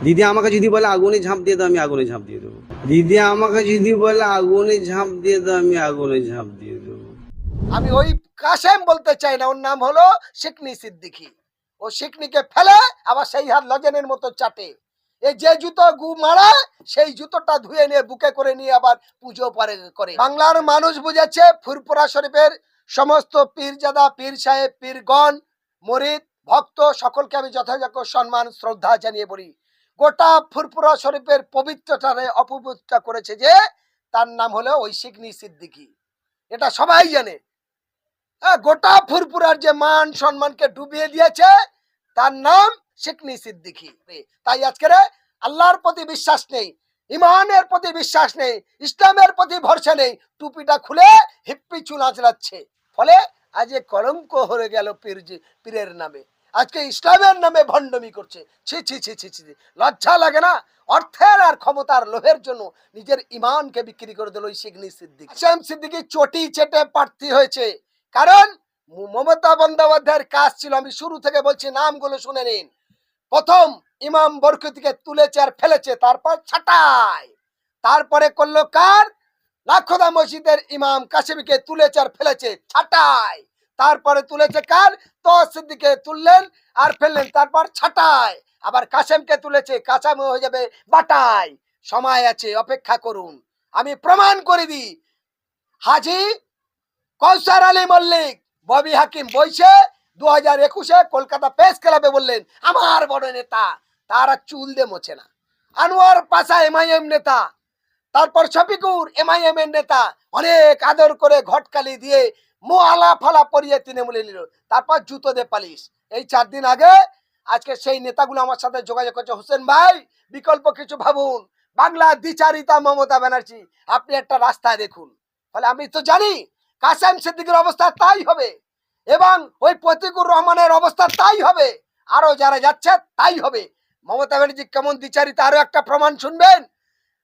দিদি আমাকে যদি বলে আগুনে ঝাঁপ দিয়ে দাও, আমি আগুনে ঝাঁপ দিয়ে দেবো। দিদি আমাকে যদি বলে আগুনে ঝাঁপ দিয়ে দাও, আমি আগুনে ঝাঁপ দিয়ে দেবো। আমি ওই কাসেম বলতে চাই না, ওর নাম হলো শিকনি সিদ্দিকী। ও শিকনিকে ফেলে আবার সেই হাত লজেনের মতো চাটে। এই যে জুতো গু মারা, সেই জুতোটা ধুয়ে নিয়ে বুকে করে নিয়ে আবার পুজো করে। বাংলার মানুষ বুঝেছে ফুরফুরা শরীফের সমস্ত পীরজাদা, পীর সাহেব, পীরগণ, মরিদ, ভক্ত সকলকে আমি যথাযথ সম্মান শ্রদ্ধা জানিয়ে বলি, গোটা ফুরফুরা শরীফের পবিত্রতারে অপবিত্র করেছে যে তার নাম হলো ওই শিকনি সিদ্দিকী। এটা সবাই জানে। গোটা ফুরফুরার যে মান সম্মানকে ডুবিয়ে দিয়েছে তার নাম শিকনি সিদ্দিকী। তাই আজকের আল্লাহর প্রতি বিশ্বাস নেই, ইমানের প্রতি বিশ্বাস নেই, ইসলামের প্রতি ভরসা নেই, টুপিটা খুলে হিপ্পি চুল আঁচড়াচ্ছে। ফলে আজ কলঙ্ক হয়ে গেল পীরের নামে, আজকে ইসলামের নামে ভণ্ডামি করছে। ছি ছি ছি ছি ছি, লজ্জা লাগে না? অর্থের আর ক্ষমতার লোভের জন্য নিজের ইমানকে বিক্রি করে দিল ওই শিকনি সিদ্দিকী। কাসেম সিদ্দিকী চটি চেটে প্রার্থী হয়েছে, কারণ মমতা বন্দ্যোপাধ্যায়ের কাজ ছিল, আমি শুরু থেকে বলছি, নামগুলো শুনে নিন। প্রথম ইমাম বরকতিকে তুলেছে আর ফেলেছে, তারপর ছাটাই। তারপরে করলো কার? লাখোদা মসজিদের ইমাম কাসেমকে তুলেছে আর ফেলেছে, ছাটাই। তারপরে তুলেছে কার? তো সিদ্দিককে তুললেন আর ফেললেন, তারপর ছাটাই। আবার কাসেমকে তুলেছে, কাসেম হয়ে যাবে বাটাই। সময় আছে, অপেক্ষা করুন, আমি প্রমাণ করে দিই। হাজি কৌসার আলী মল্লিক, ববি হাকিম বইছে 2021-এ কলকাতা প্রেস ক্লাবে বললেন আমার বড় নেতা, তারা চুল দিয়ে মোছে না। আনোয়ার পাশা এমআইএম নেতা, তারপর শফিকুর এমআইএম এর নেতা, অনেক আদর করে ঘটকালি দিয়ে মোয়ালা ফালা পরিয়ে তৃণমূলে নিল, তারপর জুতো দিয়ে পালিশ। এই 4 দিন আগে আজকে সেই নেতাগুলো আমার সাথে যোগাযোগ করছে, হোসেন ভাই বিকল্প কিছু ভাবুন, বাংলা দ্বিচারিতা মমতা ব্যানার্জি, আপনি একটা রাস্তায় দেখুন। ফলে আমি তো জানি কাসেম সিদ্দিকীর অবস্থা তাই হবে, এবং ওই প্রতিকুর রহমানের অবস্থা তাই হবে, আরো যারা যাচ্ছে তাই হবে। মমতা ব্যানার্জি কেমন দ্বিচারিতা আরো একটা প্রমাণ শুনবেন,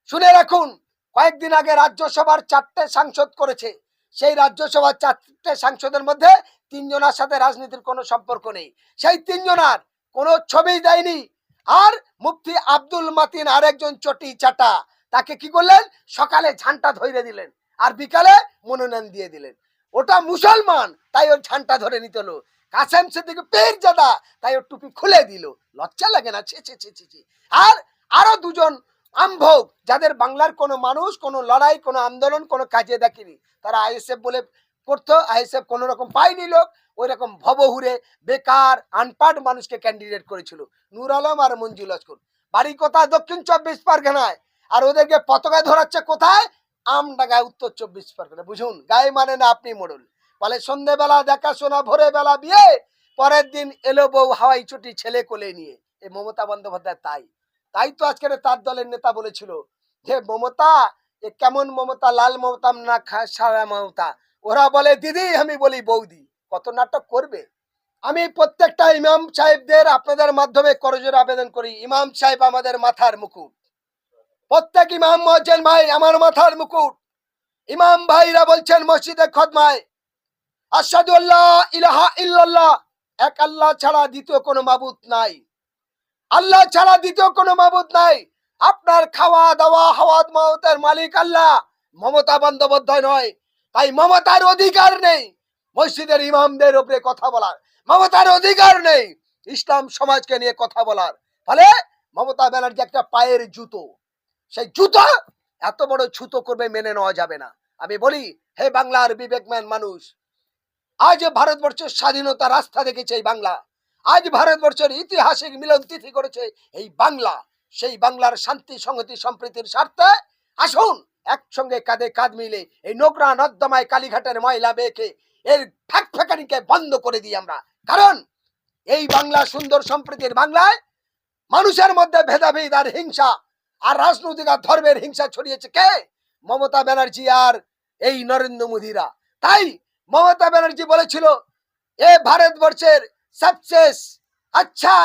শুনে রাখুন। কয়েকদিন আগে রাজ্যসভার 4টে সাংসদ করেছে, সেই রাজ্যসভার 4টে সাংসদের মধ্যে 3 জনের সাথে রাজনীতির কোনো সম্পর্ক নেই, সেই 3 জনের কোনো ছবি দেয়নি। আর মুফতি আব্দুল মাতিন আরেকজন চটি চাটা, তাকে কি করলেন? সকালে ঝান্টা ধরে দিলেন আর বিকালে মনোনয়ন দিয়ে দিলেন। ওটা মুসলমান, তাই ওর ঝান্টা ধরে নিতে হলো। কাসেম সিদ্দিকী পীরজাদা, তাই ওর টুপি খুলে দিল। লজ্জা লাগে না? ছি ছি ছি ছি ছি। আর আরো 2 জন আমভোগ, যাদের বাংলার কোনো মানুষ কোনো লড়াই কোনো আন্দোলন কোনো কাজে দেখেনি, তারা আইএসএফ বলে করতো, আইএসএফ কোনো রকম পায়নি লোক, ওই রকম ভবহুরে বেকার আনপাড় মানুষকে ক্যান্ডিডেট করেছিল, নূর আলম আর মঞ্জুল লস্কর। বাড়ি কোথায়? দক্ষিণ 24 পরগনায়। আর ওদেরকে পতাকা ধরাচ্ছে কোথায়? আমডাঙ্গায়, উত্তর 24 পরগনা। বুঝুন, গায়ে মানে না আপনি মোড়ল। বলে সন্ধ্যেবেলা দেখাশোনা, ভোরে বেলা বিয়ে, পরের দিন এলো বউ হাওয়াই চটি ছেলে কোলে নিয়ে। এই মমতা বন্দ্যোপাধ্যায় তাই। তাই তো আজকের তার দলের নেতা বলেছিল যে মমতা এ কেমন মমতা, লাল মমতা না সারা মমতা। ওরা বলে দিদি, আমি বলি বৌদি। কত নাটক করবে? আমি প্রত্যেকটা ইমাম সাহেবদের আপনাদের মাধ্যমে করজোড়ে আবেদন করি, ইমাম সাহেব আমাদের মাথার মুকুট। প্রত্যেক ইমাম মহাজ্জেন ভাই আমার মাথার মুকুট। ইমাম ভাইরা বলছেন মসজিদে খতমায়, আশহাদু আল্লা ইলাহা ইল্লাল্লাহ, এক আল্লাহ ছাড়া দ্বিতীয় কোনো মাবুদ নাই, আল্লাহ ছাড়া দ্বিতীয় কোনো মাবুদ নাই। আপনার খাওয়া দাওয়া হাওয়াত মাওয়াতের মালিক আল্লাহ, মমতা বন্দ্যোপাধ্যায় নয়। তাই মমতার অধিকার নেই মসজিদের ইমামদের উপরে কথা বলার, মমতার অধিকার নেই ইসলাম সমাজকে নিয়ে কথা বলার। ফলে মমতা ব্যানার্জি একটা পায়ের জুতো, সেই জুতো এত বড় ছুতো করবে, মেনে নেওয়া যাবে না। আমি বলি, হে বাংলার বিবেকমান মানুষ, আজ ভারতবর্ষের স্বাধীনতা রাস্তা দেখেছে এই বাংলা, আজ ভারতবর্ষের ঐতিহাসিক মিলন তিথি করেছে এই বাংলা। সেই বাংলার শান্তি সংহতি সম্প্রীতির স্বার্থে আসুন একসঙ্গে কাঁধে কাঁধ মিলে এই নোংরা নর্দমায় কালীঘাটের ময়লা বেঁকে এর ফ্যাকানিকে বন্ধ করে দিই আমরা। কারণ এই বাংলা সুন্দর সম্প্রীতির বাংলায় মানুষের মধ্যে ভেদাভেদ আর হিংসা আর রাজনৈতিক আর ধর্মের হিংসা ছড়িয়েছে কে? মমতা ব্যানার্জি আর এই নরেন্দ্র মোদীরা। তাই মমতা ব্যানার্জি বলেছিল এ ভারতবর্ষের सबसे अच्छा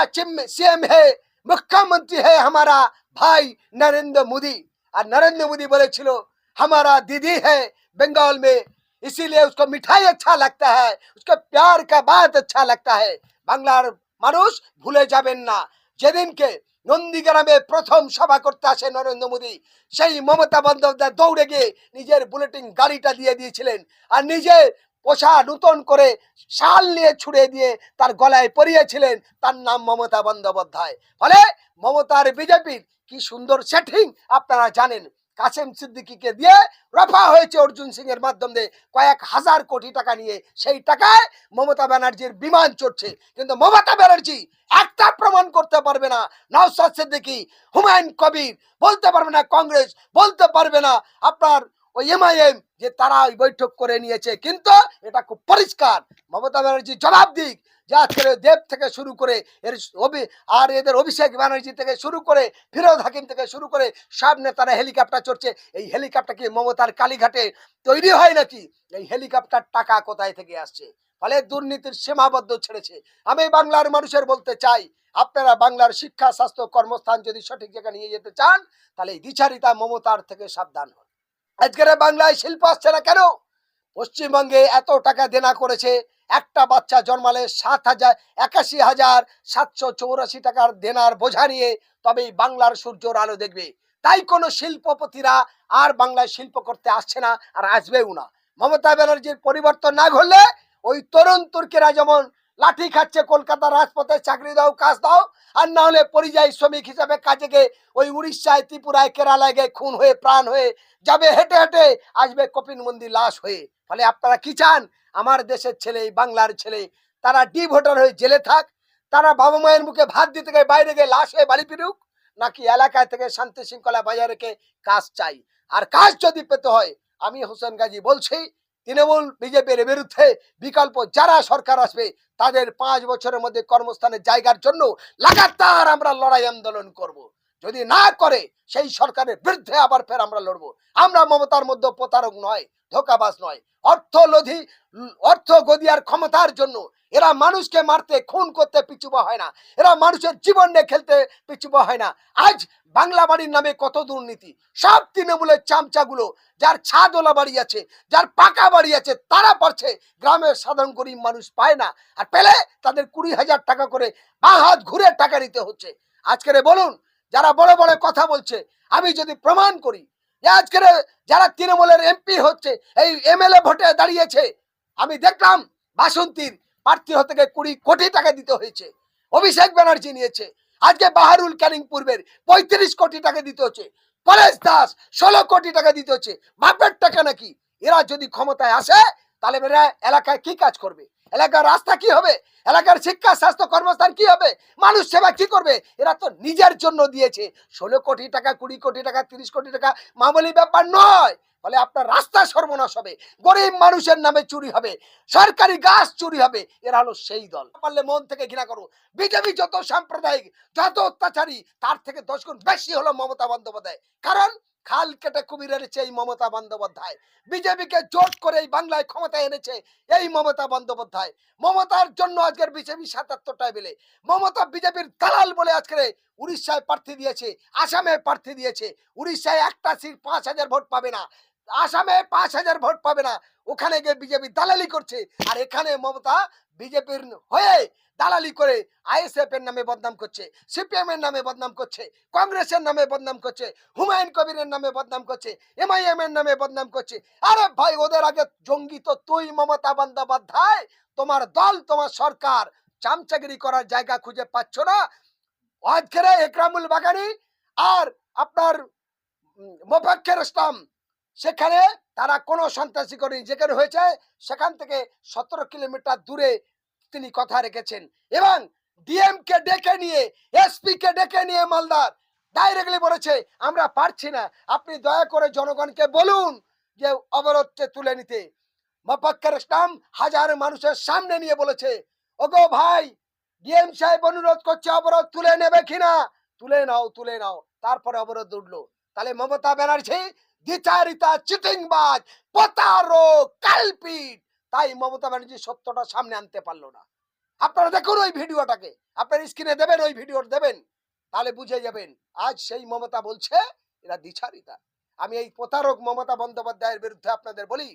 सीएम है, मुख्यमंत्री है हमारा भाई नरेंद्र मोदी। और नरेंद्र मोदी বলেছিল हमारा दीदी है बंगाल में, इसीलिए उसको मिठाई अच्छा लगता है, उसका प्यार का बात अच्छा लगता है। বাংলার মানুষ ভুলে যাবেন না যেদিনকে নন্দীগ্রামে প্রথম সভা করতে আসে নরেন্দ্র মোদী, সেই মমতা বন্দ্যোপাধ্যায় দৌড়ে গিয়ে নিজের বুলেটিন গাড়িটা দিয়ে দিয়েছিলেন, আর নিজে পোষা নূতন করে শাল নিয়ে ছুড়ে দিয়ে তার গলায় পরিয়েছিলেন, তার নাম মমতা বন্দ্যোপাধ্যায়। ফলে মমতার বিজেপির কি সুন্দর সেটিং আপনারা জানেন। কাসেম সিদ্দিকীকে দিয়ে রফা হয়েছে অর্জুন সিং এর মাধ্যমে কয়েক হাজার কোটি টাকা নিয়ে, সেই টাকায় মমতা ব্যানার্জির বিমান চড়ছে। কিন্তু মমতা ব্যানার্জি একটা প্রমাণ করতে পারবে না, নওশাদ সিদ্দিকী, হুমায়ুন কবির বলতে পারবে না, কংগ্রেস বলতে পারবে না, আপনার ওই এমআইএম যে তারা ওই বৈঠক করে নিয়েছে। কিন্তু এটা খুব পরিষ্কার, মমতা ব্যানার্জি জবাব দিক যে আজকের দেব থেকে শুরু করে আর এদের অভিষেক ব্যানার্জি থেকে শুরু করে ফিরোজ হাকিম থেকে শুরু করে সব নেতারা হেলিকপ্টার চড়ছে। এই হেলিকপ্টার কি মমতার কালীঘাটে তৈরি হয় নাকি? এই হেলিকপ্টার টাকা কোথায় থেকে আসছে? ফলে দুর্নীতির সীমাবদ্ধ ছেড়েছে। আমি বাংলার মানুষের বলতে চাই, আপনারা বাংলার শিক্ষা, স্বাস্থ্য, কর্মস্থান যদি সঠিক জায়গায় নিয়ে যেতে চান, তাহলে এই দ্বিচারিতা মমতার থেকে সাবধান হন। আজকের বাংলায় শিল্প আসছে না কেন? পশ্চিমবঙ্গে এত টাকা দেনা করেছে, একটা বাচ্চা জন্মালে 81,784 টাকার দেনার বোঝা নিয়ে তবেই বাংলার সূর্যর আলো দেখবে। তাই কোনো শিল্পপতিরা আর বাংলায় শিল্প করতে আসছে না, আর আসবেও না। মমতা ব্যানার্জির পরিবর্তন না ঘটলে ওই তরুণ তুর্কিরা যেমন লাঠি খাচ্ছে কলকাতার রাজপথে, চাকরি দাও, কাজ দাও, আর না হলে পরিযায়ী শ্রমিক হিসাবে কাজে গিয়ে ওই উড়িষ্যায়, ত্রিপুরায়, কেরালায় গিয়ে খুন হয়ে প্রাণ হয়ে যাবে, হেঁটে হেঁটে আসবে কপিনবন্দি লাশ হয়ে। ফলে আপনারা কি চান? আমার দেশের ছেলে, বাংলার ছেলে, তারা ডি ভোটার হয়ে জেলে থাক, তারা বাবা মায়ের মুখে ভাত দিতে গিয়ে বাইরে গিয়ে লাশ হয়ে বাড়ি ফিরুক, নাকি এলাকায় থেকে শান্তি শৃঙ্খলা বজায় রেখে কাজ চাই? আর কাজ যদি পেতে হয়, আমি হোসেন গাজী বলছি, তৃণমূল বিজেপির বিরুদ্ধে বিকল্প যারা সরকার আসবে তাদের 5 বছরের মধ্যে কর্মস্থানের জায়গার জন্য লাগাতার আমরা লড়াই আন্দোলন করব। যদি না করে সেই সরকারের বিরুদ্ধে আবার ফের আমরা লড়বো। আমরা মমতার মধ্যে প্রতারক নয়, ধোকাবাজ নয়। অর্থ গদিয়ার ক্ষমতার জন্য এরা মানুষকে মারতে, খুন করতে পিছুপা হয় না, এরা মানুষের জীবন নিয়ে খেলতে পিছুপা হয় না। আজ বাংলা বাড়ির নামে কত দুর্নীতি, সব তৃণমূলের চামচাগুলো, যার ছাদওয়ালা বাড়ি আছে, যার পাকা বাড়ি আছে, তারা পারছে, গ্রামের সাধারণ গরিব মানুষ পায় না, আর পেলে তাদের 20,000 টাকা করে বাঁ হাত ঘুরে টাকা নিতে হচ্ছে। আজকের বলুন, যারা বড় বড় কথা বলছে, আমি যদি প্রমাণ করি যে আজকের যারা তৃণমূলের এমপি হচ্ছে, এই এমএলএ ভোটে দাঁড়িয়েছে, আমি দেখলাম বাসন্তীর প্রার্থী হতে গিয়ে 20 কোটি টাকা দিতে হয়েছে, অভিষেক ব্যানার্জি নিয়েছে। আজকে বাহারুল ক্যানিং পূর্বের 35 কোটি টাকা দিতে হচ্ছে, পরেশ দাস 16 কোটি টাকা দিতে হচ্ছে। বাপের টাকা নাকি? এরা যদি ক্ষমতায় আসে তাহলে এরা এলাকায় কি কাজ করবে? এলাকার রাস্তা কি হবে? এলাকার শিক্ষা, স্বাস্থ্য, কর্মস্থান কি হবে? মানুষ সেবা কি করবে? এরা তো নিজের জন্য দিয়েছে। 16 কোটি টাকা, 20 কোটি টাকা, 30 কোটি টাকা মামুলি ব্যাপার নয়। ফলে আপনার রাস্তা সর্বনাশ হবে, গরিব মানুষের নামে চুরি হবে, সরকারি গাছ চুরি হবে। এরা হলো সেই দল। পারলে মন থেকে ঘৃণা করো। বিজেপি যত সাম্প্রদায়িক, যত অত্যাচারী, তার থেকে 10 গুণ বেশি হলো মমতা বন্দ্যোপাধ্যায়। কারণ খাল কেটে কুমির এনেছে এই মমতা বন্দ্যোপাধ্যায়। বিজেপিকে জোট করে এই বাংলায় ক্ষমতায় এনেছে এই মমতা বন্দ্যোপাধ্যায়। মমতার জন্য আজকের বিজেপি 77টা বেলে, মমতা বিজেপির দালাল বলে আজকে উড়িষ্যায় প্রার্থী দিয়েছে, আসামে প্রার্থী দিয়েছে। উড়িষ্যায় একটা সিট 5,000 ভোট পাবে না, আসামে 5,000 ভোট পাবে না, ওখানে গিয়ে বিজেপি দালালি করছে। আর এখানে মমতা বিজেপির হয়ে দালালি করে আইএসএফ এর নামে বদনাম করছে, সিপিএম এর নামে বদনাম করছে, কংগ্রেসের নামে বদনাম করছে, হুমায়ুন কবিরের নামে বদনাম করছে, এমআইএম এর নামে বদনাম করছে। আরে ভাই, ওদের আগে জঙ্গি তো তুই মমতা বন্দ্যোপাধ্যায়। তোমার দল, তোমার সরকার চামচাগিরি করার জায়গা খুঁজে পাচ্ছ না। আজকের একরামুল বাগানি আর আপনার মোফাক্কের ইসলাম, সেখানে তারা কোনো সন্ত্রাসী করেনি। যেখানে হয়েছে সেখান থেকে 17 কিলোমিটার দূরে তিনি কথা রেখেছেন। এবং ডিএম কে ডেকে নিয়ে, এসপি কে ডেকে নিয়ে মালদার ডাইরেক্টলি বলেছে আমরা পারছি না, আপনি দয়া করে জনগণকে বলুন যে অবরোধকে তুলে নিতে। মোফাক্কের ইসলাম হাজার মানুষের সামনে নিয়ে বলেছে, ওগো ভাই, ডিএম সাহেব অনুরোধ করছে অবরোধ তুলে নেবে কিনা, তুলে নাও, তুলে নাও। তারপরে অবরোধ উঠলো। তাহলে মমতা ব্যানার্জি দ্বিচারিতা, চিটিংবাজ, প্রতারক, কালপিট। তাই মমতা ব্যানার্জি সত্যটা সামনে আনতে পারলো না। আপনারা দেখুন ওই ভিডিওটাকে, আপনার স্ক্রিনে দেবেন, ওই ভিডিও দেবেন, তাহলে বুঝে যাবেন। আজ সেই মমতা বলছে এরা দ্বিচারিতা। আমি এই প্রতারক মমতা বন্দ্যোপাধ্যায়ের বিরুদ্ধে আপনাদের বলি,